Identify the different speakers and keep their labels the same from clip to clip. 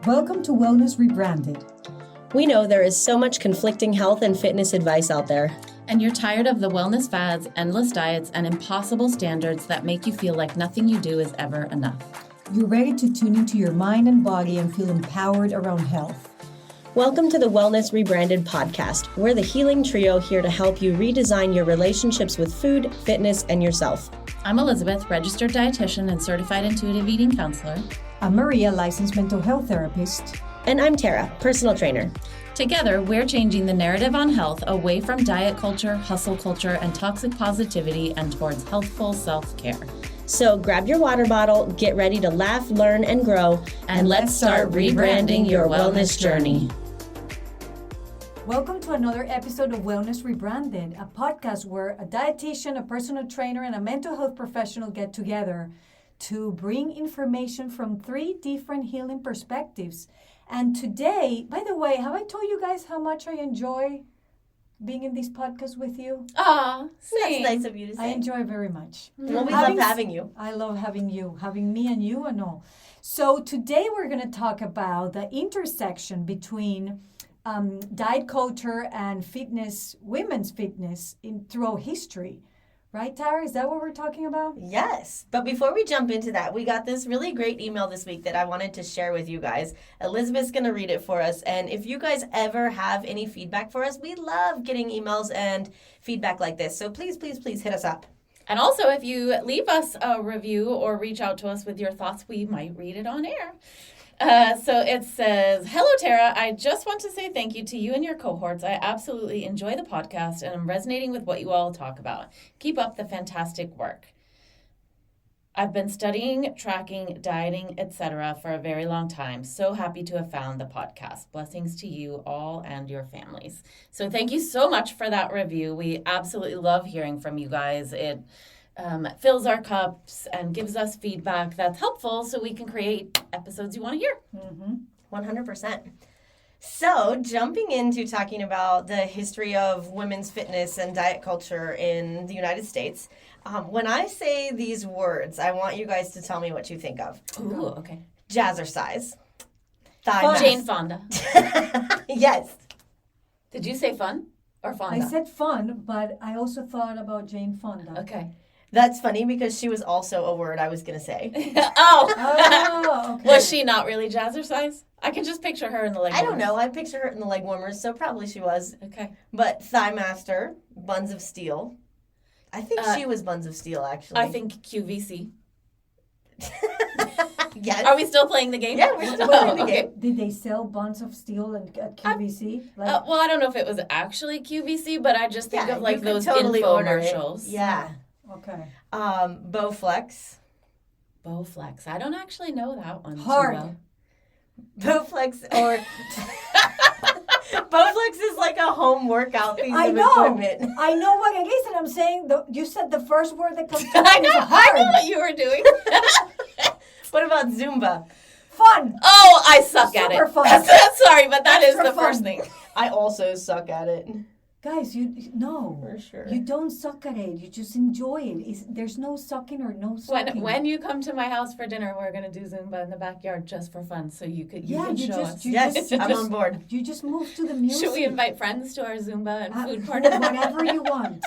Speaker 1: Welcome to Wellness Rebranded.
Speaker 2: We know there is so much conflicting health and fitness advice out there.
Speaker 3: And you're tired of the wellness fads, endless diets, and impossible standards that make you feel like nothing you do is ever enough.
Speaker 1: You're ready to tune into your mind and body and feel empowered around health.
Speaker 2: Welcome to the Wellness Rebranded podcast. We're the healing trio here to help you redesign your relationships with food, fitness, and yourself.
Speaker 3: I'm Elizabeth, registered dietitian and certified intuitive eating counselor.
Speaker 1: I'm Maria, licensed mental health therapist.
Speaker 2: And I'm Tara, personal trainer.
Speaker 3: Together, we're changing the narrative on health away from diet culture, hustle culture, and toxic positivity and towards healthful self-care.
Speaker 2: So grab your water bottle, get ready to laugh, learn, and grow, and let's start rebranding your wellness journey.
Speaker 1: Welcome to another episode of Wellness Rebranded, a podcast where a dietitian, a personal trainer, and a mental health professional get together to bring information from 3 different healing perspectives. And today, by the way, have I told you guys how much I enjoy being in this podcast with you?
Speaker 3: Aw,
Speaker 2: That's nice of you to say.
Speaker 1: I enjoy very much.
Speaker 2: Well, we love having you.
Speaker 1: I love having you, having me and you and all. So today we're going to talk about the intersection between diet culture and fitness, women's fitness throughout history. Right, Tara? Is that what we're talking about?
Speaker 2: Yes. But before we jump into that, we got this really great email this week that I wanted to share with you guys. Elizabeth's going to read it for us. And if you guys ever have any feedback for us, we love getting emails and feedback like this. So please, please, please hit us up.
Speaker 3: And also, if you leave us a review or reach out to us with your thoughts, we might read it on air. So it says, "Hello, Tara. I just want to say thank you to you and your cohorts. I absolutely enjoy the podcast and I'm resonating with what you all talk about. Keep up the fantastic work. I've been studying, tracking, dieting, etc. for a very long time. So happy to have found the podcast. Blessings to you all and your families." So thank you so much for that review. We absolutely love hearing from you guys. It fills our cups and gives us feedback that's helpful so we can create episodes you want to hear.
Speaker 2: 100%. So jumping into talking about the history of women's fitness and diet culture in the United States, when I say these words, I want you guys to tell me what you think of.
Speaker 3: Ooh, okay.
Speaker 2: Jazzercise.
Speaker 3: Jane Fonda.
Speaker 2: Yes.
Speaker 3: Did you say fun or Fonda?
Speaker 1: I said fun, but I also thought about Jane Fonda.
Speaker 3: Okay.
Speaker 2: That's funny because she was also a word I was going to say.
Speaker 1: Oh, okay.
Speaker 3: Was she not really jazzercise? I can just picture her in the leg
Speaker 2: I don't
Speaker 3: warmers.
Speaker 2: know. I picture her in the leg warmers, so probably she was.
Speaker 3: Okay.
Speaker 2: But Thigh Master, Buns of Steel. I think she was Buns of Steel, actually.
Speaker 3: I think QVC.
Speaker 2: Yes.
Speaker 3: Are we still playing the game?
Speaker 2: Yeah, we're still playing the game.
Speaker 1: Did they sell buns of steel at QVC?
Speaker 3: Well, I don't know if it was actually QVC, but I just think of like
Speaker 2: you could
Speaker 3: those
Speaker 2: totally order it.
Speaker 3: infomercials.
Speaker 2: Yeah.
Speaker 1: Okay.
Speaker 2: Bowflex.
Speaker 3: Bowflex. I don't actually know that one.
Speaker 1: Hard.
Speaker 3: Too
Speaker 2: Bowflex or Bowflex is like a home workout piece
Speaker 1: I
Speaker 2: of
Speaker 1: know.
Speaker 2: equipment.
Speaker 1: I know what it is, and I'm saying you said the first word that comes to
Speaker 3: well. I
Speaker 1: mind is
Speaker 3: know
Speaker 1: hard.
Speaker 3: what you were doing.
Speaker 2: What about Zumba?
Speaker 1: Fun.
Speaker 3: Oh, I suck at
Speaker 1: Super
Speaker 3: it.
Speaker 1: fun.
Speaker 3: Sorry, but that is
Speaker 1: Extra
Speaker 3: the first
Speaker 1: fun.
Speaker 3: thing.
Speaker 2: I also suck at it.
Speaker 1: Guys, no.
Speaker 2: For sure.
Speaker 1: You don't suck at it. You just enjoy it. There's no sucking or no sucking.
Speaker 3: When you come to my house for dinner, we're gonna do Zumba in the backyard just for fun, so you can show us.
Speaker 2: Yes, I'm on board.
Speaker 1: You just move to the music.
Speaker 3: Should we invite friends to our Zumba and food party?
Speaker 1: Whatever you want.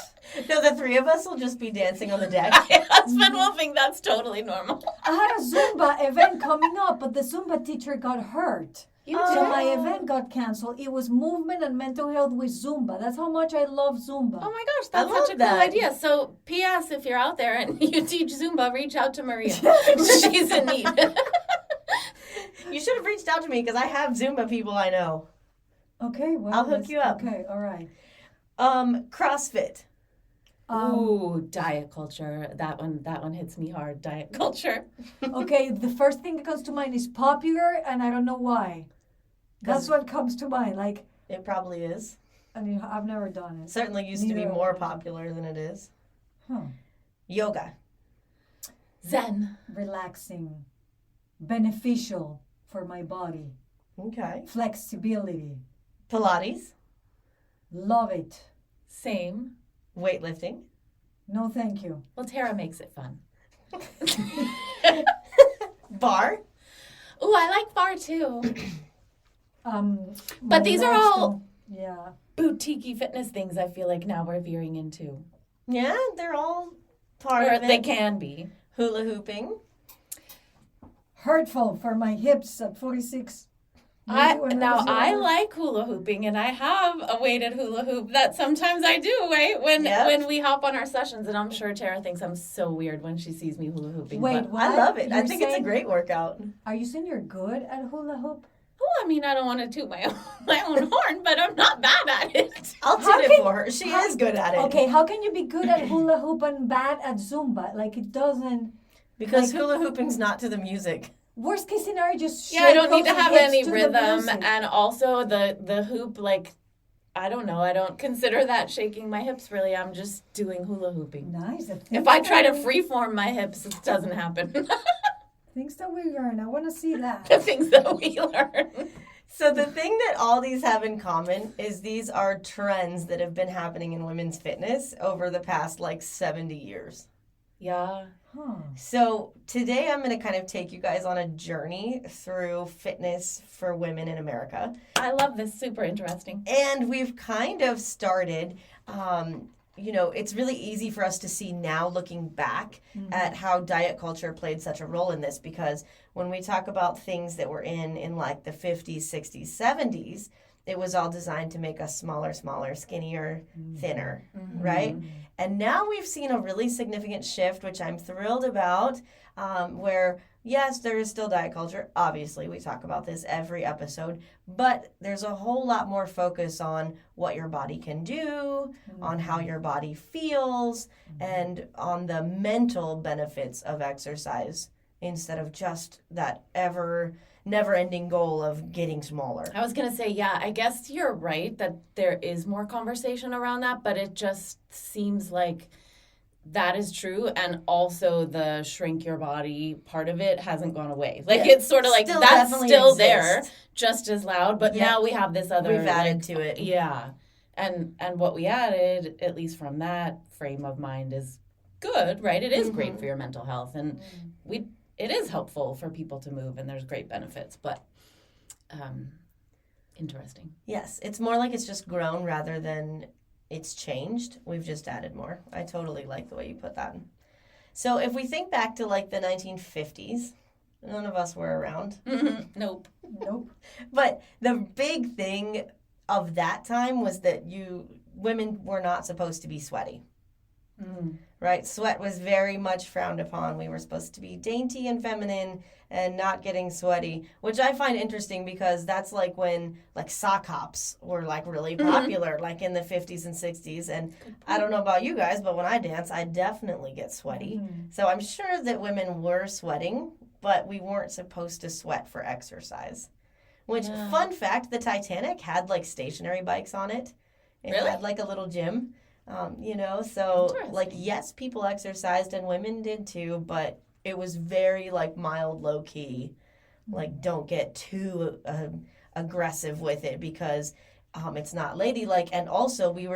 Speaker 2: No, the 3 of us will just be dancing on the deck.
Speaker 3: My husband will think that's totally normal.
Speaker 1: I had a Zumba event coming up, but the Zumba teacher got hurt. So my event got canceled. It was movement and mental health with Zumba. That's how much I love Zumba.
Speaker 3: Oh my gosh, that's
Speaker 2: love
Speaker 3: such a cool
Speaker 2: that.
Speaker 3: idea. So, P.S. if you're out there and you teach Zumba, reach out to Maria. She's in need.
Speaker 2: You should have reached out to me because I have Zumba people I know.
Speaker 1: Okay, well,
Speaker 2: I'll hook you up.
Speaker 1: Okay, all right.
Speaker 2: CrossFit.
Speaker 3: Ooh, diet culture. That one hits me hard. Diet culture.
Speaker 1: Okay, the first thing that comes to mind is popular, and I don't know why. That's what comes to mind. Like,
Speaker 2: It probably is.
Speaker 1: I mean, I've never done it.
Speaker 2: Certainly used to be
Speaker 1: Neither
Speaker 2: more
Speaker 1: have I.
Speaker 2: popular than it is.
Speaker 1: Huh.
Speaker 2: Yoga.
Speaker 3: Zen.
Speaker 1: Relaxing, beneficial for my body,
Speaker 2: Okay.
Speaker 1: flexibility.
Speaker 2: Pilates.
Speaker 1: Love it.
Speaker 3: Same.
Speaker 2: Weightlifting.
Speaker 1: No, thank you.
Speaker 3: Well, Tara makes it fun.
Speaker 2: Bar.
Speaker 3: Ooh, I like bar too.
Speaker 1: But
Speaker 3: these are all
Speaker 1: yeah.
Speaker 3: boutique-y fitness things I feel like now we're veering into.
Speaker 2: Yeah, they're all part
Speaker 3: Or
Speaker 2: of it.
Speaker 3: they can be.
Speaker 2: Hula hooping.
Speaker 1: Hurtful for my hips at 46.
Speaker 3: I
Speaker 1: Maybe when was younger.
Speaker 3: like hula hooping, and I have a weighted hula hoop that sometimes I do, right? When we hop on our sessions, and I'm sure Tara thinks I'm so weird when she sees me hula hooping.
Speaker 1: Wait,
Speaker 3: but,
Speaker 1: what?
Speaker 2: I love it. I
Speaker 1: You're
Speaker 2: think it's a
Speaker 1: saying-
Speaker 2: great workout.
Speaker 1: Are you saying you're good at hula hoop?
Speaker 3: oh, I mean, I don't want to toot my own horn, but I'm not bad at it.
Speaker 2: I'll
Speaker 1: How
Speaker 2: toot it
Speaker 1: can-
Speaker 2: for her. She
Speaker 1: how-
Speaker 2: is good at it.
Speaker 1: Okay, how can you be good at hula hoop and bad at Zumba? Like it doesn't.
Speaker 2: Because hula hooping's not to the music.
Speaker 1: Worst case scenario, just
Speaker 3: Yeah, I
Speaker 1: shake
Speaker 3: don't need to
Speaker 1: those
Speaker 3: have
Speaker 1: hips
Speaker 3: any
Speaker 1: to the
Speaker 3: rhythm,
Speaker 1: music.
Speaker 3: and also the hoop, like, I don't know. I don't consider that shaking my hips, really. I'm just doing hula hooping.
Speaker 1: Nice.
Speaker 3: If I try to freeform my hips, it doesn't happen.
Speaker 1: Things that we learn, I want to see that.
Speaker 3: The things that we learn.
Speaker 2: So the thing that all these have in common is these are trends that have been happening in women's fitness over the past 70 years.
Speaker 3: Yeah.
Speaker 1: Huh.
Speaker 2: So today I'm going to kind of take you guys on a journey through fitness for women in America.
Speaker 3: I love this. Super interesting.
Speaker 2: And we've kind of started, it's really easy for us to see now looking back at how diet culture played such a role in this, because when we talk about things that were in like the 50s, 60s, 70s, it was all designed to make us smaller, skinnier, thinner, right? And now we've seen a really significant shift, which I'm thrilled about, where, yes, there is still diet culture. Obviously, we talk about this every episode, but there's a whole lot more focus on what your body can do, on how your body feels, and on the mental benefits of exercise instead of just that never-ending goal of getting smaller.
Speaker 3: I was going to say, yeah, I guess you're right that there is more conversation around that, but it just seems like that is true. And also the shrink your body part of it hasn't gone away. Like it's sort of like
Speaker 2: Still
Speaker 3: that's
Speaker 2: definitely
Speaker 3: still
Speaker 2: exists.
Speaker 3: there, just as loud. But now we have this other.
Speaker 2: We've added to it.
Speaker 3: Yeah. And what we added, at least from that frame of mind, is good, right? It is great for your mental health. And it is helpful for people to move, and there's great benefits, but interesting.
Speaker 2: Yes, it's more like it's just grown rather than it's changed. We've just added more. I totally like the way you put that. So if we think back to the 1950s, none of us were around.
Speaker 3: Nope.
Speaker 2: But the big thing of that time was that women were not supposed to be sweaty. Right? Sweat was very much frowned upon. We were supposed to be dainty and feminine and not getting sweaty, which I find interesting because that's when sock hops were really popular in the 50s and 60s. And I don't know about you guys, but when I dance, I definitely get sweaty. So I'm sure that women were sweating, but we weren't supposed to sweat for exercise. Which, fun fact, the Titanic had stationary bikes on it. It
Speaker 3: Really?
Speaker 2: had a little gym. So yes, people exercised and women did too, but it was very mild, low key. Don't get too aggressive with it because it's not ladylike. And also we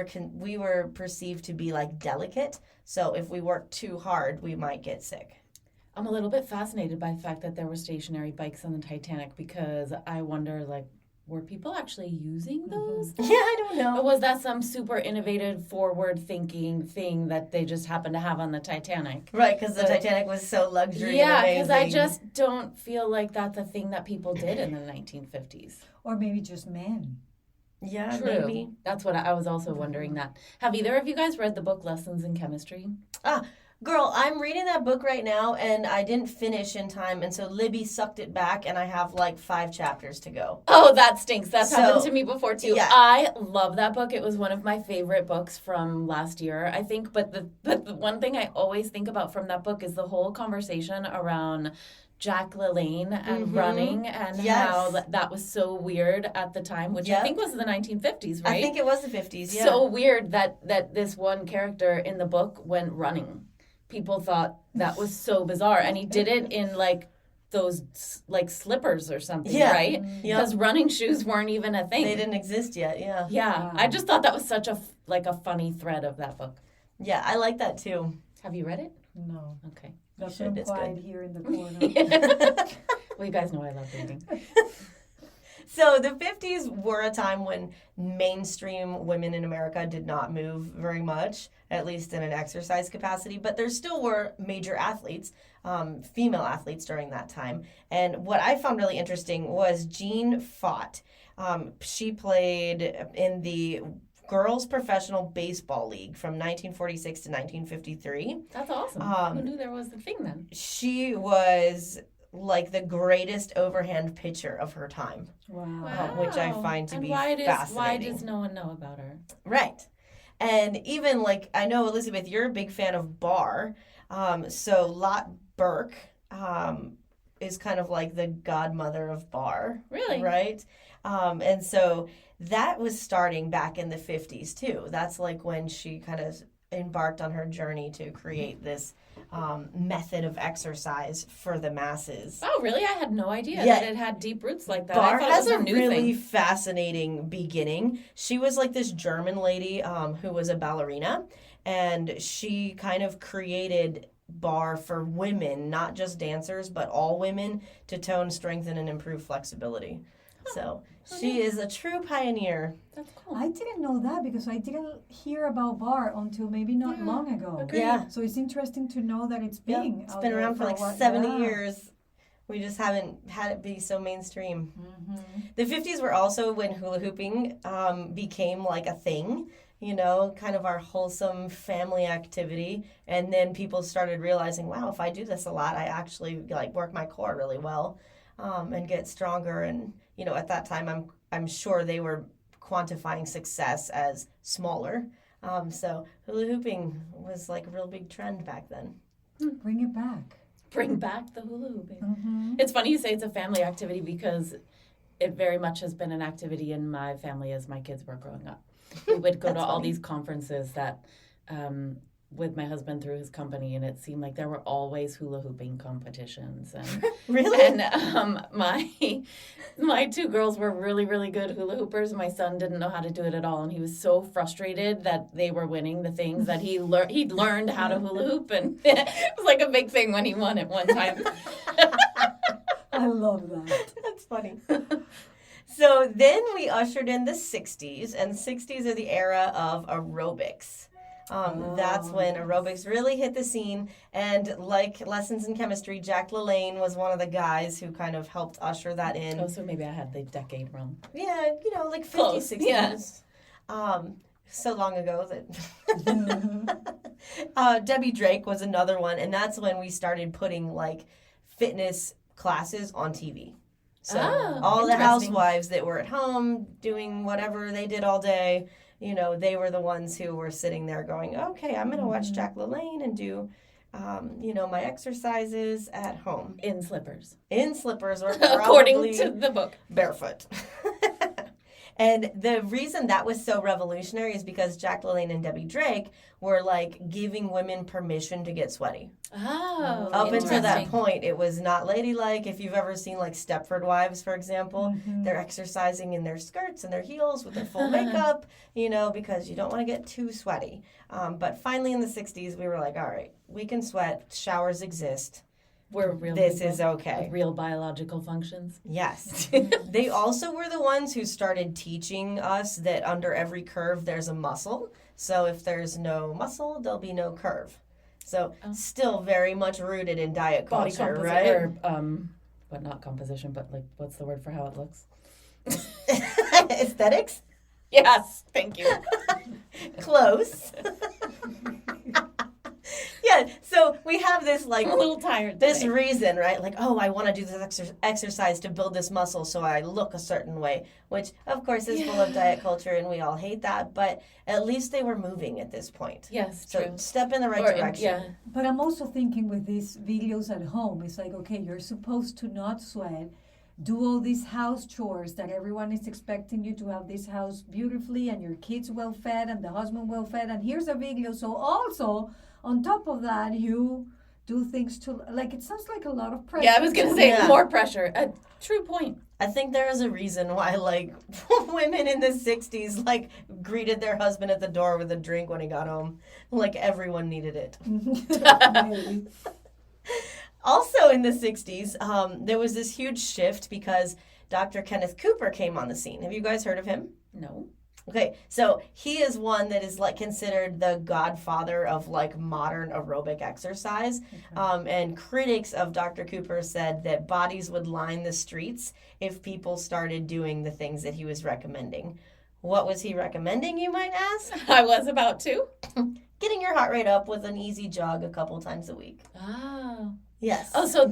Speaker 2: were perceived to be delicate. So if we worked too hard, we might get sick.
Speaker 3: I'm a little bit fascinated by the fact that there were stationary bikes on the Titanic because I wonder, were people actually using those?
Speaker 2: Yeah, I don't know.
Speaker 3: Or was that some super innovative, forward-thinking thing that they just happened to have on the Titanic?
Speaker 2: Right, because the Titanic was so luxury
Speaker 3: Yeah,
Speaker 2: and
Speaker 3: because
Speaker 2: amazing.
Speaker 3: I just don't feel like that's a thing that people did in the 1950s.
Speaker 1: Or maybe just men.
Speaker 2: Yeah,
Speaker 3: True.
Speaker 2: maybe.
Speaker 3: That's what I was also wondering that. Have either of you guys read the book Lessons in Chemistry?
Speaker 2: Girl, I'm reading that book right now, and I didn't finish in time, and so Libby sucked it back, and I have 5 chapters to go.
Speaker 3: Oh, that stinks. That's
Speaker 2: So,
Speaker 3: happened to me before, too.
Speaker 2: yeah.
Speaker 3: I love that book. It was one of my favorite books from last year, I think. But the one thing I always think about from that book is the whole conversation around Jack LaLanne and running and how that was so weird at the time, which I think was the 1950s, right?
Speaker 2: I think it was the 50s, yeah.
Speaker 3: So weird that this one character in the book went running. People thought that was so bizarre. And he did it in those slippers or something, right? Because running shoes weren't even a thing.
Speaker 2: They didn't exist yet, yeah.
Speaker 3: Yeah. I just thought that was such a funny thread of that book.
Speaker 2: Yeah, I like that too.
Speaker 3: Have you read it?
Speaker 1: No.
Speaker 3: Okay.
Speaker 1: That's
Speaker 2: should,
Speaker 1: I'm
Speaker 2: it's
Speaker 1: quiet
Speaker 2: good.
Speaker 1: here in the corner.
Speaker 3: Well, you guys know I love reading.
Speaker 2: So the 50s were a time when mainstream women in America did not move very much, at least in an exercise capacity, but there still were major athletes, female athletes during that time. And what I found really interesting was Jane Fonda. She played in the Girls Professional Baseball League from 1946 to 1953.
Speaker 3: That's awesome. Who knew there was a thing then?
Speaker 2: She was like the greatest overhand pitcher of her time.
Speaker 1: Wow.
Speaker 2: Which I find to
Speaker 3: and
Speaker 2: be
Speaker 3: why
Speaker 2: fascinating.
Speaker 3: does no one know about her?
Speaker 2: Right. And even like, I know, Elizabeth, you're a big fan of bar. So Lot Burke is kind of like the godmother of bar.
Speaker 3: Really?
Speaker 2: Right? And so that was starting back in the 50s too. That's like when she kind of embarked on her journey to create this method of exercise for the masses.
Speaker 3: Oh, really? I had no idea
Speaker 2: Yeah.
Speaker 3: that it had deep roots like that.
Speaker 2: Bar
Speaker 3: I thought
Speaker 2: has
Speaker 3: it was
Speaker 2: a
Speaker 3: new
Speaker 2: really
Speaker 3: thing.
Speaker 2: fascinating beginning. She was like this German lady who was a ballerina, and she kind of created bar for women, not just dancers, but all women, to tone, strengthen, and improve flexibility. So she is a true pioneer.
Speaker 3: That's cool.
Speaker 1: I didn't know that because I didn't hear about bar until maybe not
Speaker 3: Yeah,
Speaker 1: long ago.
Speaker 3: agreed.
Speaker 2: Yeah.
Speaker 1: So it's interesting to know that it's
Speaker 2: Yeah,
Speaker 1: being
Speaker 2: it's
Speaker 1: out
Speaker 2: been
Speaker 1: there
Speaker 2: around for like
Speaker 1: a while.
Speaker 2: 70
Speaker 1: Yeah.
Speaker 2: years. We just haven't had it be so mainstream.
Speaker 1: Mm-hmm.
Speaker 2: The 50s were also when hula hooping became like a thing, you know, kind of our wholesome family activity. And then people started realizing, wow, if I do this a lot, I actually like work my core really well and get stronger. And, you know, at that time, I'm sure they were quantifying success as smaller. So hula hooping was like a real big trend back then.
Speaker 1: Bring it back.
Speaker 3: Bring back the hula hooping.
Speaker 1: Mm-hmm.
Speaker 3: It's funny you say it's a family activity because it very much has been an activity in my family as my kids were growing up. We would go to all
Speaker 2: funny.
Speaker 3: these conferences that with my husband through his company, and it seemed like there were always hula hooping competitions. And
Speaker 2: Really?
Speaker 3: and my two girls were really, really good hula hoopers. My son didn't know how to do it at all, and he was so frustrated that they were winning the things that he'd learned how to hula hoop, and it was like a big thing when he won it one time.
Speaker 1: I love that.
Speaker 2: That's funny. So then we ushered in the 60s, and 60s are the era of aerobics. That's when aerobics really hit the scene, and like Lessons in Chemistry, Jack LaLanne was one of the guys who kind of helped usher that in.
Speaker 3: Oh, so maybe I had the decade wrong.
Speaker 2: Yeah, you know, like 50s,
Speaker 3: Close,
Speaker 2: 60s.
Speaker 3: yeah.
Speaker 2: So long ago that Debbie Drake was another one, and that's when we started putting like fitness classes on TV. So all the
Speaker 3: interesting.
Speaker 2: housewives that were at home doing whatever they did all day, you know, they were the ones who were sitting there going, okay, I'm going to watch Jack LaLanne and do, you know, my exercises at home.
Speaker 3: In slippers.
Speaker 2: In slippers or
Speaker 3: According
Speaker 2: probably
Speaker 3: to the book.
Speaker 2: barefoot. And the reason that was so revolutionary is because Jack LaLanne and Debbie Drake were like giving women permission to get sweaty.
Speaker 3: Oh,
Speaker 2: Up until that
Speaker 3: interesting.
Speaker 2: point, it was not ladylike. If you've ever seen like Stepford Wives, for example,
Speaker 1: Mm-hmm.
Speaker 2: they're exercising in their skirts and their heels with their full makeup, you know, because you don't want to get too sweaty. But finally in the 60s, we were like, all right, we can sweat. Showers exist.
Speaker 3: We're real
Speaker 2: This
Speaker 3: people
Speaker 2: is okay.
Speaker 3: with real biological functions.
Speaker 2: Yes. They also were the ones who started teaching us that under every curve there's a muscle. So if there's no muscle, there'll be no curve. So still very much rooted in diet
Speaker 3: Body
Speaker 2: culture,
Speaker 3: composition,
Speaker 2: right?
Speaker 3: or, but not composition, but like, what's the word for how it looks?
Speaker 2: Aesthetics?
Speaker 3: Yes, thank you.
Speaker 2: Close. Yeah, so we have this like
Speaker 3: I'm a little tired
Speaker 2: this
Speaker 3: today.
Speaker 2: reason, right? Like, oh, I want to do this exercise to build this muscle so I look a certain way, which of course is full of diet culture and we all hate that, but at least they were moving at this point.
Speaker 3: Yes,
Speaker 2: So
Speaker 3: true.
Speaker 2: step in the right
Speaker 3: Or in-
Speaker 2: direction.
Speaker 3: yeah.
Speaker 1: But I'm also thinking with these videos at home, it's like, okay, you're supposed to not sweat, do all these house chores that everyone is expecting you to have this house beautifully and your kids well fed and the husband well fed. And here's a video. So also, on top of that, you do things to, like, it sounds like a lot of pressure.
Speaker 3: Yeah, I was going to say
Speaker 2: Yeah.
Speaker 3: more pressure. A true point.
Speaker 2: I think there is a reason why, like, women in the 60s, like, greeted their husband at the door with a drink when he got home. Like, everyone needed it.
Speaker 1: Maybe.
Speaker 2: Also in the 60s, there was this huge shift because Dr. Kenneth Cooper came on the scene. Have you guys heard of him?
Speaker 3: No.
Speaker 2: Okay, so he is one that is like considered the godfather of like modern aerobic exercise. And critics of Dr. Cooper said that bodies would line the streets if people started doing the things that he was recommending. What was he recommending, you might ask?
Speaker 3: I was about to.
Speaker 2: Getting your heart rate up with an easy jog a couple times a week.
Speaker 3: Oh.
Speaker 2: Yes.
Speaker 3: Oh, so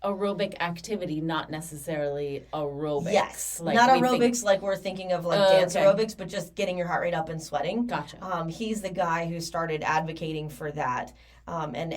Speaker 3: aerobic activity, not necessarily aerobics.
Speaker 2: Yes,
Speaker 3: like
Speaker 2: not aerobics like we're thinking of like dance
Speaker 3: okay.
Speaker 2: aerobics, but just getting your heart rate up and sweating.
Speaker 3: Gotcha.
Speaker 2: He's the guy who started advocating for that, and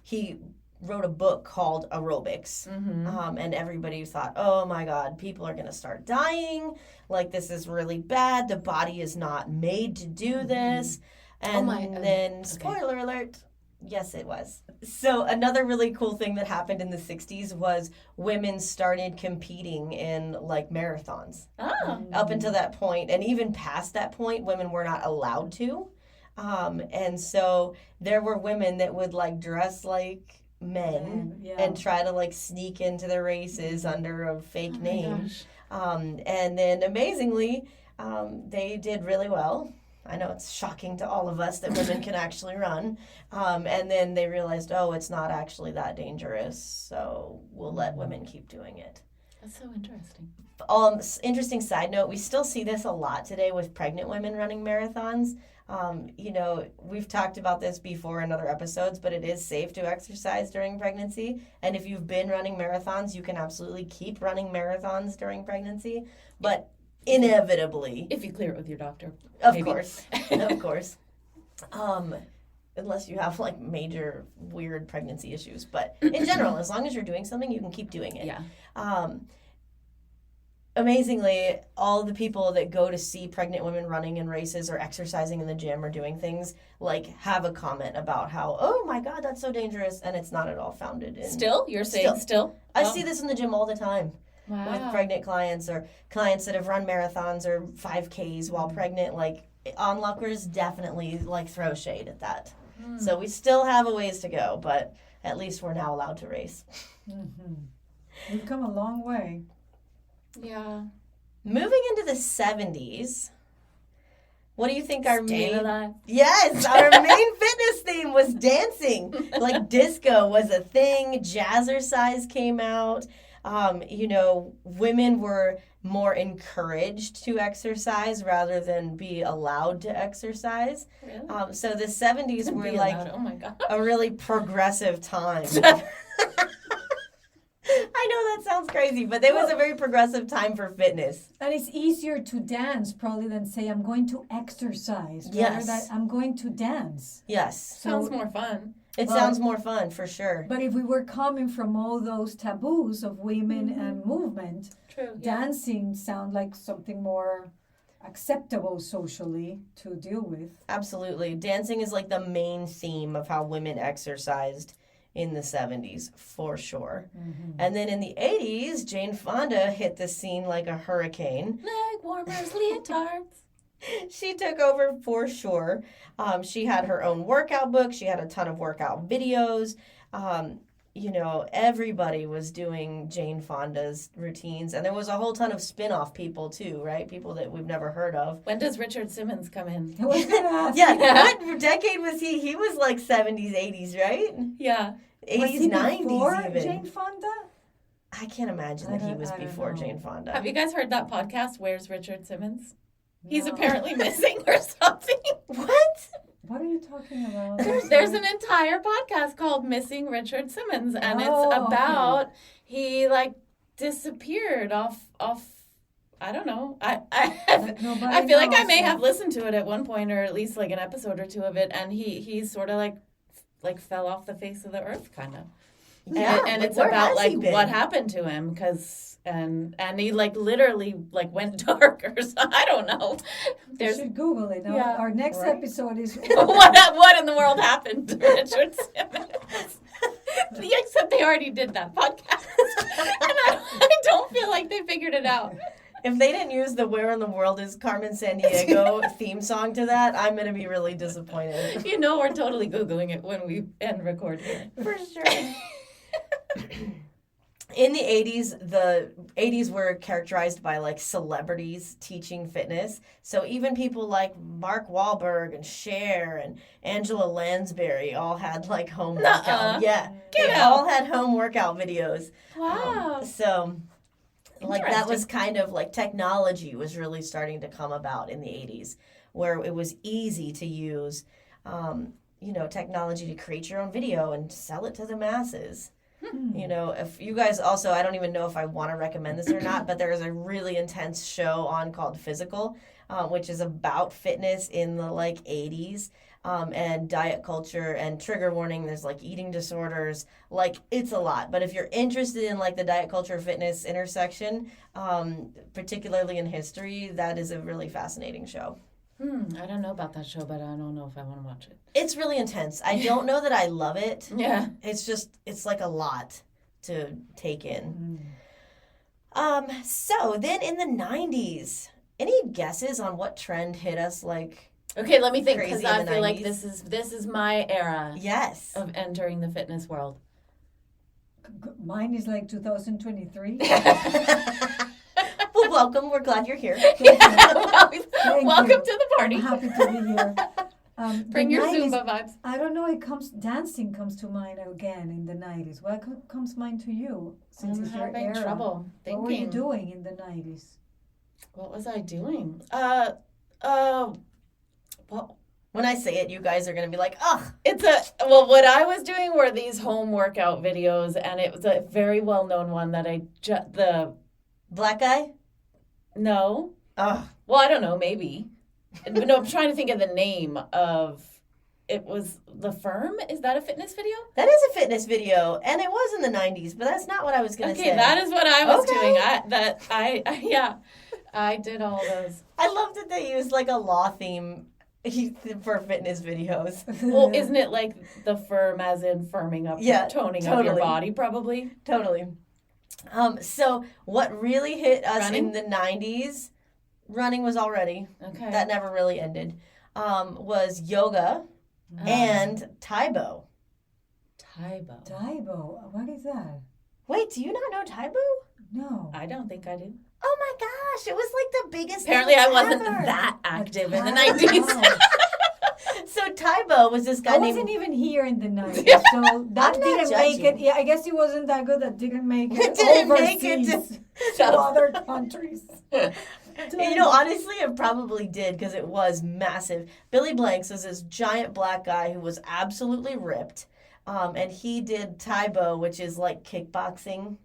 Speaker 2: he wrote a book called Aerobics, and everybody thought, oh my God, people are going to start dying, like this is really bad, the body is not made to do this, and then, spoiler alert, yes, it was. So another really cool thing that happened in the 60s was women started competing in like marathons. Up until that point, and even past that point, women were not allowed to. And so there were women that would like dress like men and try to like sneak into the races under a fake name. And then amazingly, they did really well. I know it's shocking to all of us that women can actually run. And then they realized, oh, it's not actually that dangerous, so we'll let women keep doing it.
Speaker 3: That's so interesting.
Speaker 2: Interesting side note, we still see this a lot today with pregnant women running marathons. We've talked about this before in other episodes, but it is safe to exercise during pregnancy. And if you've been running marathons, you can absolutely keep running marathons during pregnancy. But inevitably,
Speaker 3: if you clear it with your doctor,
Speaker 2: of course, unless you have like major weird pregnancy issues. But in general, as long as you're doing something, you can keep doing it. Amazingly, all the people that go to see pregnant women running in races or exercising in the gym or doing things like have a comment about how, oh my God, that's so dangerous, and it's not at all founded in.
Speaker 3: Still, you're saying still?
Speaker 2: I see this in the gym all the time.
Speaker 3: Wow.
Speaker 2: With pregnant clients or clients that have run marathons or 5Ks while pregnant, like onlookers definitely like throw shade at that. So we still have a ways to go, but at least we're now allowed to race.
Speaker 1: We've come a long way.
Speaker 2: Yeah. Moving into the 70s, what do you think our main... Yes, our main fitness theme was dancing. Like disco was a thing, jazzercise came out. Women were more encouraged to exercise rather than be allowed to exercise.
Speaker 3: Really?
Speaker 2: So the 70s were like a really progressive time. I know that sounds crazy, but it was a very progressive time for fitness.
Speaker 1: And it's easier to dance probably than say I'm going to exercise.
Speaker 2: Yes.
Speaker 1: That I'm going to dance.
Speaker 2: Yes.
Speaker 3: Sounds more fun.
Speaker 2: It sounds more fun, for sure.
Speaker 1: But if we were coming from all those taboos of women and movement, dancing sound like something more acceptable socially to deal with.
Speaker 2: Absolutely. Dancing is like the main theme of how women exercised in the 70s, for sure. And then in the 80s, Jane Fonda hit the scene like a hurricane.
Speaker 3: Leg warmers, leotards.
Speaker 2: She took over for sure. She had her own workout book. She had a ton of workout videos. Everybody was doing Jane Fonda's routines. And there was a whole ton of spin-off people too, right? People that we've never heard of.
Speaker 3: When does Richard Simmons come in?
Speaker 1: I was going to ask.
Speaker 2: What decade was he? He was like 70s, 80s, right?
Speaker 3: Yeah.
Speaker 2: 80s,
Speaker 1: was he
Speaker 2: 90s
Speaker 1: before
Speaker 2: even.
Speaker 1: Jane Fonda?
Speaker 2: I can't imagine that he was before Jane Fonda.
Speaker 3: Have you guys heard that podcast, Where's Richard Simmons? He's apparently missing or something.
Speaker 2: What?
Speaker 1: What are you talking about?
Speaker 3: There's an entire podcast called Missing Richard Simmons, and it's about he like disappeared off. I don't know. I feel like I may have listened to it at one point, or at least like an episode or two of it, and he sort of like fell off the face of the earth, kind of.
Speaker 2: Yeah,
Speaker 3: and it's about like what happened to him, because and he like literally like went dark or something. I don't know.
Speaker 1: You should Google it. No? Yeah, our next episode is
Speaker 3: what in the world happened to Richard Simmons. Except they already did that podcast, and I don't feel like they figured it out.
Speaker 2: If they didn't use the Where in the World is Carmen Sandiego theme song to that, I'm going to be really disappointed.
Speaker 3: You know we're totally Googling it when we end record here.
Speaker 2: For sure. In the 80s were characterized by like celebrities teaching fitness. So even people like Mark Wahlberg and Cher and Angela Lansbury all had like home workout. Yeah.
Speaker 3: Get
Speaker 2: they
Speaker 3: out.
Speaker 2: all had home workout videos.
Speaker 3: Wow.
Speaker 2: So like that
Speaker 3: Interesting.
Speaker 2: was kind of like technology was really starting to come about in the 80s where it was easy to use technology to create your own video and sell it to the masses. You know, if you guys also, I don't even know if I want to recommend this or not, but there is a really intense show on called Physical, which is about fitness in the like 80s and diet culture and trigger warning. There's like eating disorders, like it's a lot. But if you're interested in like the diet culture fitness intersection, particularly in history, that is a really fascinating show.
Speaker 3: I don't know about that show, but I don't know if I want to watch it.
Speaker 2: It's really intense. I don't know that I love it.
Speaker 3: Yeah.
Speaker 2: It's like a lot to take in. So then in the 90s, any guesses on what trend hit us like?
Speaker 3: Okay, let me think, because
Speaker 2: Crazy in
Speaker 3: I
Speaker 2: the
Speaker 3: feel like
Speaker 2: 90s.
Speaker 3: this is my era
Speaker 2: Yes.
Speaker 3: of entering the fitness world.
Speaker 1: Mine is like 2023.
Speaker 2: Well, welcome. We're glad you're here.
Speaker 3: Welcome
Speaker 1: you.
Speaker 3: to the
Speaker 1: I'm
Speaker 3: party.
Speaker 1: happy to be here.
Speaker 3: Bring
Speaker 1: The
Speaker 3: your
Speaker 1: 90s,
Speaker 3: Zumba vibes.
Speaker 1: I don't know. Dancing comes to mind again in the 90s. What comes mind to you? Since
Speaker 3: I'm
Speaker 1: it's your
Speaker 3: having
Speaker 1: era?
Speaker 3: trouble
Speaker 1: What were you
Speaker 3: thinking.
Speaker 1: doing in the 90s?
Speaker 3: What was I doing? Well,
Speaker 2: When I say it, you guys are going to be like, ugh.
Speaker 3: what I was doing were these home workout videos, and it was a very well-known one that
Speaker 2: Black guy?
Speaker 3: no.
Speaker 2: Ugh.
Speaker 3: Well, I don't know, maybe. No, I'm trying to think of the name of, it was The Firm? Is that a fitness video?
Speaker 2: That is a fitness video, and it was in the 90s, but that's not what I was going to say.
Speaker 3: Okay, that is what I was
Speaker 2: Okay.
Speaker 3: doing. I did all those.
Speaker 2: I love that they used like a law theme for fitness videos.
Speaker 3: Well, isn't it like the firm as in firming up,
Speaker 2: Yeah,
Speaker 3: toning up your
Speaker 2: totally.
Speaker 3: body, probably?
Speaker 2: Totally. So what really hit us
Speaker 3: Running?
Speaker 2: in the 90s, running was already,
Speaker 3: Okay.
Speaker 2: that never really ended, was yoga and Taibo.
Speaker 3: Taibo.
Speaker 1: Taibo. What is that?
Speaker 2: Wait, do you not know Taibo?
Speaker 1: No.
Speaker 3: I don't think I do.
Speaker 2: Oh my gosh, it was like the biggest
Speaker 3: Apparently
Speaker 2: thing
Speaker 3: I wasn't
Speaker 2: ever.
Speaker 3: that active in the
Speaker 1: Taibo.
Speaker 3: 90s.
Speaker 2: So Taibo was this guy
Speaker 1: I
Speaker 2: named...
Speaker 1: wasn't even here in the 90s, so that
Speaker 2: I'm not
Speaker 1: didn't make
Speaker 2: judging.
Speaker 1: it. Yeah, I guess he wasn't that good. That didn't make it
Speaker 2: It didn't make
Speaker 1: overseas
Speaker 2: it
Speaker 1: to other countries.
Speaker 2: You know, honestly, it probably did because it was massive. Billy Blanks was this giant black guy who was absolutely ripped. And he did Taibo, which is like kickboxing.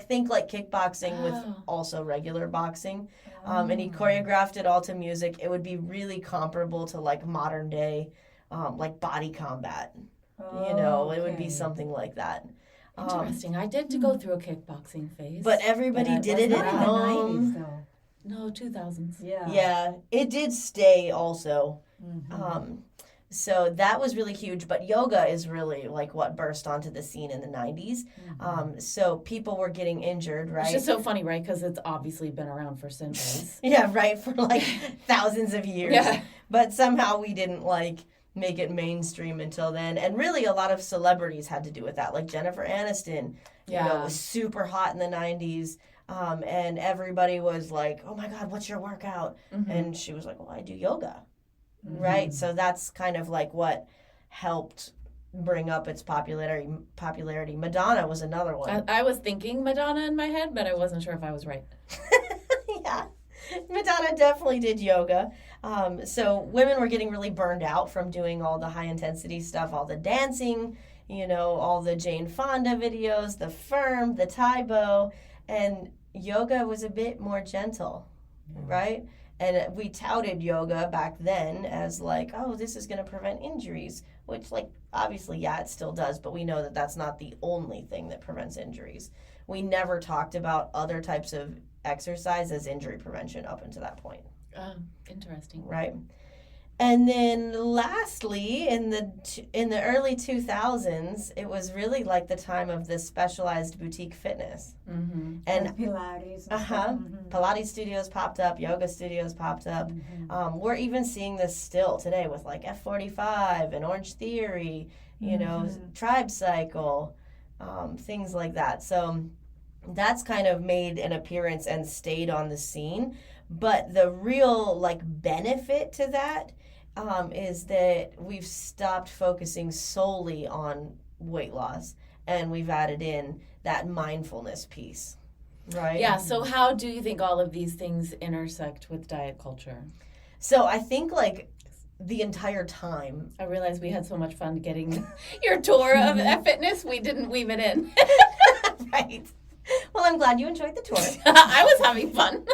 Speaker 2: Think like kickboxing with
Speaker 3: Oh.
Speaker 2: also regular boxing. And he choreographed it all to music. It would be really comparable to like modern day, like body combat. You know, it would be
Speaker 1: Okay.
Speaker 2: something like that.
Speaker 3: Interesting. I did to go through a kickboxing phase.
Speaker 2: But everybody
Speaker 3: But I
Speaker 2: did it
Speaker 3: wasn't
Speaker 2: at
Speaker 1: Not in the
Speaker 2: home.
Speaker 1: 90s, though.
Speaker 3: No, 2000s.
Speaker 1: Yeah.
Speaker 2: Yeah, it did stay also.
Speaker 1: Mm-hmm.
Speaker 2: So that was really huge. But yoga is really like what burst onto the scene in the 90s. So people were getting injured,
Speaker 3: It's
Speaker 2: right?
Speaker 3: just so funny, right? Because it's obviously been around for centuries.
Speaker 2: Yeah, right, for like thousands of years.
Speaker 3: Yeah.
Speaker 2: But somehow we didn't like make it mainstream until then. And really a lot of celebrities had to do with that. Like Jennifer Aniston, you know,
Speaker 3: Yeah.
Speaker 2: was super hot in the 90s. And everybody was like, oh my God, what's your workout?
Speaker 3: Mhm.
Speaker 2: And she was like, well, I do yoga. Right? So that's kind of like what helped bring up its popularity. Madonna was another one.
Speaker 3: I was thinking Madonna in my head, but I wasn't sure if I was right.
Speaker 2: Yeah. Madonna definitely did yoga. So women were getting really burned out from doing all the high intensity stuff, all the dancing, you know, all the Jane Fonda videos, the Firm, the Taibo, and yoga was a bit more gentle, right? And we touted yoga back then as like, oh, this is going to prevent injuries, which like obviously, yeah, it still does, but we know that that's not the only thing that prevents injuries. We never talked about other types of exercise as injury prevention up until that point.
Speaker 3: Interesting.
Speaker 2: Right. And then lastly, in the early 2000s, it was really like the time of this specialized boutique fitness.
Speaker 3: Mm-hmm.
Speaker 2: And
Speaker 1: Like Pilates.
Speaker 2: Pilates studios popped up, yoga studios popped up. We're even seeing this still today with like F45 and Orange Theory, Tribe Cycle, things like that. So that's kind of made an appearance and stayed on the scene. But the real benefit to that is that we've stopped focusing solely on weight loss, and we've added in that mindfulness piece, right?
Speaker 3: Yeah, so how do you think all of these things intersect with diet culture?
Speaker 2: So I think the entire time.
Speaker 3: I realized we had so much fun getting your tour of fitness, we didn't weave it in.
Speaker 2: Right. Well, I'm glad you enjoyed the tour.
Speaker 3: I was having fun.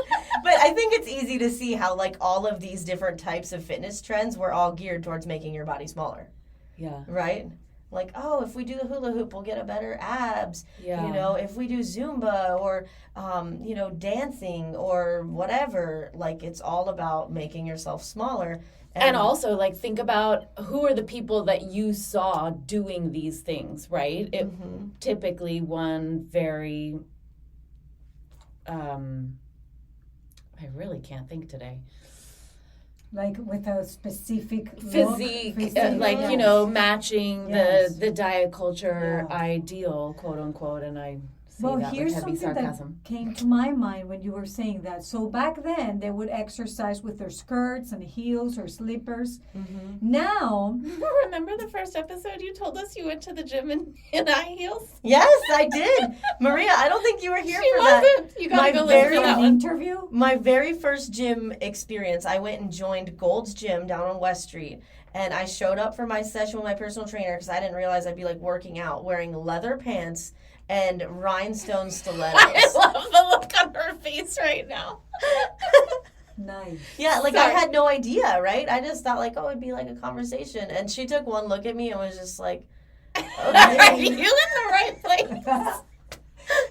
Speaker 2: But I think it's easy to see how all of these different types of fitness trends were all geared towards making your body smaller.
Speaker 3: Yeah.
Speaker 2: Right? If we do the hula hoop, we'll get a better abs.
Speaker 3: Yeah.
Speaker 2: If we do Zumba or, dancing or whatever, it's all about making yourself smaller.
Speaker 3: And also, think about who are the people that you saw doing these things, right? It typically one very, I really can't think today.
Speaker 1: With a specific
Speaker 3: Physique,
Speaker 1: look,
Speaker 3: matching
Speaker 1: Yes.
Speaker 3: the diet culture
Speaker 1: Yeah.
Speaker 3: ideal, quote unquote, and I say
Speaker 1: Well,
Speaker 3: that with
Speaker 1: here's
Speaker 3: heavy
Speaker 1: something
Speaker 3: sarcasm.
Speaker 1: that came to my mind when you were saying that. So back then, they would exercise with their skirts and heels or slippers. Now,
Speaker 3: Remember the first episode you told us you went to the gym in high heels?
Speaker 2: Yes, I did. Maria, I don't think you were here
Speaker 3: She
Speaker 2: for that.
Speaker 3: wasn't. You gotta go listen to that
Speaker 1: an
Speaker 3: one.
Speaker 1: interview.
Speaker 2: My very first gym experience, I went and joined Gold's Gym down on West Street. And I showed up for my session with my personal trainer because I didn't realize I'd be working out, wearing leather pants and rhinestone stilettos.
Speaker 3: I love the look on her face right now.
Speaker 1: Nice.
Speaker 2: Yeah, I
Speaker 3: Sorry.
Speaker 2: had no idea, right? I just thought it'd be a conversation. And she took one look at me and was just like,
Speaker 3: Are you in the right place?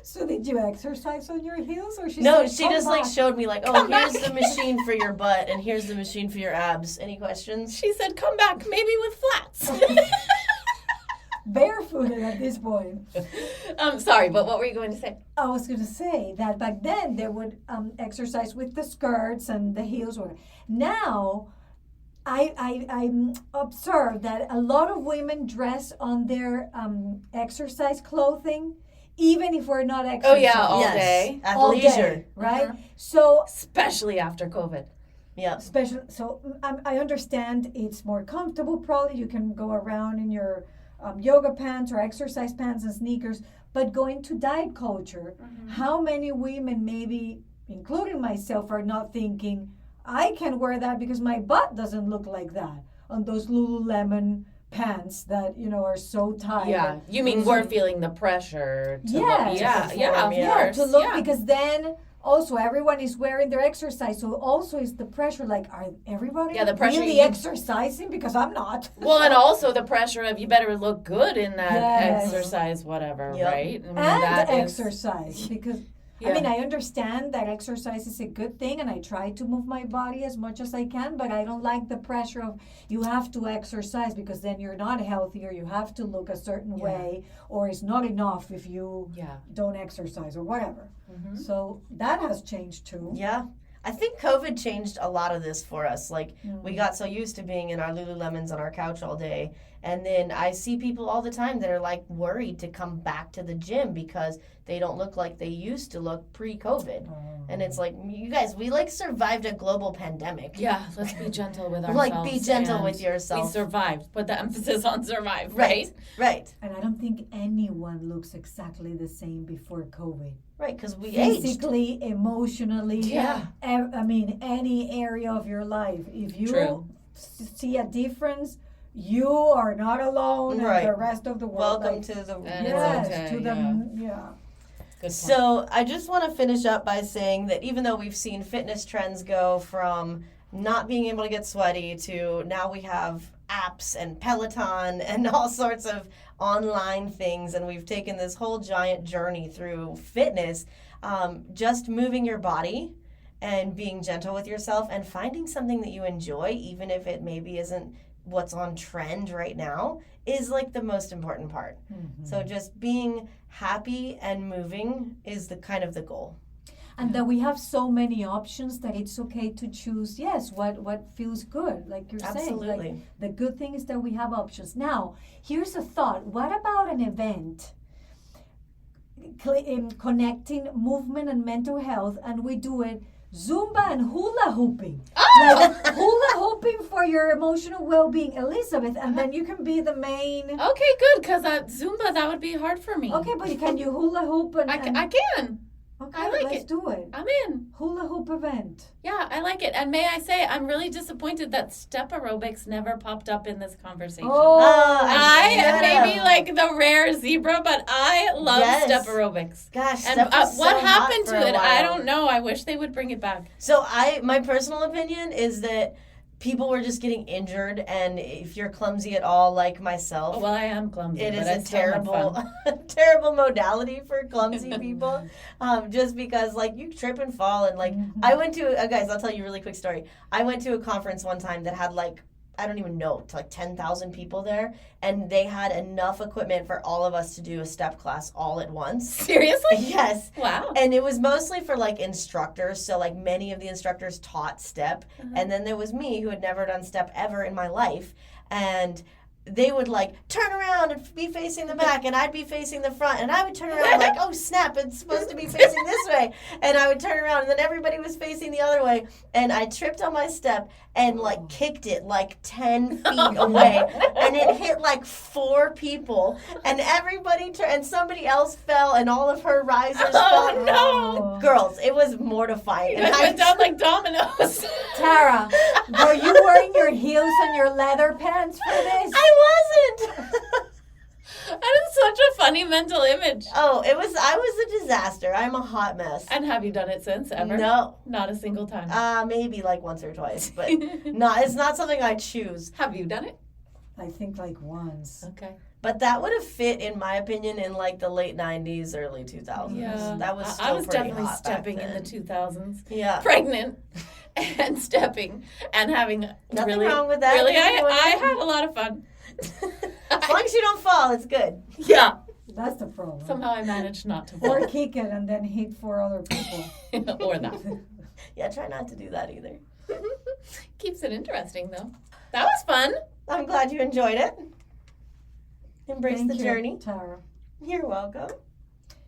Speaker 1: So did you exercise on your heels, or
Speaker 2: No,
Speaker 1: said,
Speaker 2: she
Speaker 1: "Come
Speaker 2: just
Speaker 1: back"?
Speaker 2: showed me
Speaker 3: Come
Speaker 2: here's
Speaker 3: back.
Speaker 2: the machine for your butt and here's the machine for your abs. Any questions?
Speaker 3: She said, come back, maybe with flats.
Speaker 1: barefooted at this point.
Speaker 3: Sorry, but what were you going to say?
Speaker 1: I was going to say that back then they would exercise with the skirts and the heels. Now, I observed that a lot of women dress on their exercise clothing, even if we're not exercising.
Speaker 3: Oh, yeah, all day.
Speaker 1: All
Speaker 2: Athleisure.
Speaker 1: day, right?
Speaker 3: Uh-huh.
Speaker 1: So
Speaker 3: Especially after COVID.
Speaker 2: Yeah.
Speaker 1: I understand it's more comfortable. Probably you can go around in your yoga pants or exercise pants and sneakers. But going to diet culture, how many women, maybe including myself, are not thinking, I can wear that because my butt doesn't look like that on those Lululemon pants that are so tight.
Speaker 3: Yeah, you mean we're feeling the pressure to
Speaker 1: Yes.
Speaker 3: look. Yeah,
Speaker 2: To
Speaker 3: yeah,
Speaker 2: perform,
Speaker 3: of
Speaker 2: yeah.
Speaker 3: course.
Speaker 1: to look
Speaker 3: yeah.
Speaker 1: because then also everyone is wearing their exercise, so also is the pressure are everybody
Speaker 3: Yeah, the pressure
Speaker 1: really
Speaker 3: you-
Speaker 1: exercising because I'm not.
Speaker 3: Well, and also the pressure of you better look good in that
Speaker 1: Yes.
Speaker 3: exercise, whatever,
Speaker 2: Yep.
Speaker 3: right? I mean,
Speaker 1: And
Speaker 3: that is-
Speaker 1: exercise because
Speaker 3: Yeah.
Speaker 1: I mean, I understand that exercise is a good thing and I try to move my body as much as I can, but I don't like the pressure of you have to exercise because then you're not healthy or you have to look a certain way or it's not enough if you
Speaker 3: Yeah.
Speaker 1: don't exercise or whatever. So that has changed too.
Speaker 2: Yeah. I think COVID changed a lot of this for us. We got so used to being in our Lululemons on our couch all day. And then I see people all the time that are worried to come back to the gym because they don't look like they used to look pre-COVID. And it's you guys, we survived a global pandemic.
Speaker 3: Yeah, let's be gentle with ourselves.
Speaker 2: Be gentle
Speaker 3: and
Speaker 2: with yourself.
Speaker 3: We survived. Put the emphasis on survive, right?
Speaker 2: Right.
Speaker 1: And I don't think anyone looks exactly the same before COVID.
Speaker 2: Right, because we aged.
Speaker 1: Physically, emotionally,
Speaker 3: Yeah.
Speaker 1: I mean, any area of your life. If you
Speaker 3: True.
Speaker 1: see a difference, you are not alone,
Speaker 2: Right.
Speaker 1: and the rest of the world.
Speaker 2: Welcome to the
Speaker 3: And it's
Speaker 1: yes,
Speaker 3: okay,
Speaker 1: to the
Speaker 3: Good point.
Speaker 2: So I just want to finish up by saying that even though we've seen fitness trends go from not being able to get sweaty to now we have apps and Peloton and all sorts of online things, and we've taken this whole giant journey through fitness, just moving your body and being gentle with yourself and finding something that you enjoy, even if it maybe isn't what's on trend right now, is like the most important part. So just being happy and moving is the kind of the goal.
Speaker 1: And that we have so many options that it's okay to choose, what feels good, like you're saying.
Speaker 2: Absolutely.
Speaker 1: Like, the good thing is that we have options. Now, here's a thought. What about an event connecting movement and mental health, and we do it Zumba and hula hooping? Like hula hooping for your emotional well-being, Elizabeth, and then you can be the main.
Speaker 3: Okay, good, because Zumba, that would be hard for me.
Speaker 1: Okay, but can you hula hoop?
Speaker 3: I can.
Speaker 1: Okay,
Speaker 3: I like
Speaker 1: let's
Speaker 3: it.
Speaker 1: do it.
Speaker 3: I'm in.
Speaker 1: Hula hoop event.
Speaker 3: Yeah, I like it. And may I say, I'm really disappointed that step aerobics never popped up in this conversation. I may be like the rare zebra, but I love step aerobics.
Speaker 2: Gosh,
Speaker 3: and
Speaker 2: step was
Speaker 3: what
Speaker 2: so
Speaker 3: happened
Speaker 2: hot for
Speaker 3: to
Speaker 2: a
Speaker 3: it?
Speaker 2: while.
Speaker 3: I don't know. I wish they would bring it back.
Speaker 2: So my personal opinion is that people were just getting injured, and if you're clumsy at all, like myself,
Speaker 3: Well, I am clumsy.
Speaker 2: it
Speaker 3: but
Speaker 2: is
Speaker 3: I
Speaker 2: a
Speaker 3: still had
Speaker 2: terrible,
Speaker 3: fun.
Speaker 2: terrible modality for clumsy people. Just because like you trip and fall, and like I went to guys, I'll tell you a really quick story. I went to a conference one time that had like, I don't even know, to like 10,000 people there, and they had enough equipment for all of us to do a step class all at once.
Speaker 3: Seriously?
Speaker 2: Yes.
Speaker 3: Wow.
Speaker 2: And it was mostly for like instructors, so like many of the instructors taught step, and then there was me who had never done step ever in my life, and they would like turn around and be facing the back, and I'd be facing the front, and I would turn around like, oh snap, it's supposed to be facing this way, and I would turn around, and then everybody was facing the other way, and I tripped on my step and like kicked it like 10 feet away, and it hit like 4 people, and everybody and somebody else fell, and all of her risers fell.
Speaker 3: No.
Speaker 2: Girls, it was mortifying.
Speaker 3: You guys went down like dominoes.
Speaker 1: Tara, were you wearing your heels and your leather pants for this?
Speaker 2: I wasn't.
Speaker 3: That is such a funny mental image.
Speaker 2: Oh, I was a disaster. I'm a hot mess.
Speaker 3: And have you done it since, ever?
Speaker 2: No.
Speaker 3: Not a single time.
Speaker 2: Maybe like once or twice, but it's not something I choose.
Speaker 3: Have you done it?
Speaker 1: I think like once.
Speaker 3: Okay.
Speaker 2: But that would have fit, in my opinion, in like the late 90s, early 2000s.
Speaker 3: Yeah.
Speaker 2: That was still
Speaker 3: I was
Speaker 2: pretty
Speaker 3: definitely
Speaker 2: hot back
Speaker 3: stepping in the
Speaker 2: then.
Speaker 3: 2000s.
Speaker 2: Yeah.
Speaker 3: Pregnant and stepping and having
Speaker 2: Nothing
Speaker 3: really,
Speaker 2: wrong with that.
Speaker 3: Really,
Speaker 2: You can do
Speaker 3: I
Speaker 2: it.
Speaker 3: had a lot of fun.
Speaker 2: As long as you don't fall, it's good.
Speaker 3: Yeah.
Speaker 1: That's the problem.
Speaker 3: Somehow I managed not to
Speaker 1: Or
Speaker 3: fall.
Speaker 1: kick it and then hit 4 other people.
Speaker 3: Or that.
Speaker 2: Yeah, try not to do that either.
Speaker 3: Keeps it interesting, though. That was fun.
Speaker 2: I'm glad you enjoyed it. Embrace
Speaker 1: Thank
Speaker 2: the
Speaker 1: you,
Speaker 2: journey.
Speaker 1: Tara.
Speaker 2: You're welcome.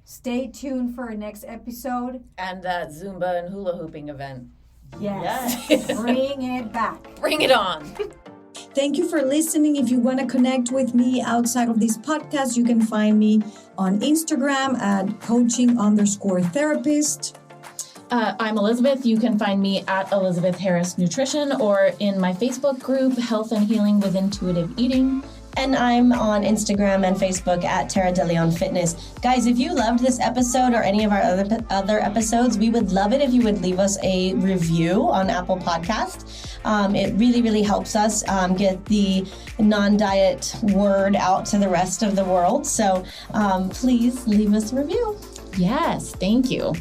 Speaker 1: Stay tuned for our next episode.
Speaker 3: And that Zumba and hula hooping event.
Speaker 1: Yes.
Speaker 2: Yes.
Speaker 1: Bring it back.
Speaker 3: Bring it on.
Speaker 1: Thank you for listening. If you want to connect with me outside of this podcast, you can find me on Instagram at coaching_therapist.
Speaker 3: I'm Elizabeth. You can find me at Elizabeth Harris Nutrition or in my Facebook group, Health and Healing with Intuitive Eating.
Speaker 2: And I'm on Instagram and Facebook at Tara DeLeon Fitness. Guys, if you loved this episode or any of our other episodes, we would love it if you would leave us a review on Apple Podcast. It really, really helps us get the non-diet word out to the rest of the world. So please leave us a review.
Speaker 3: Yes, thank you.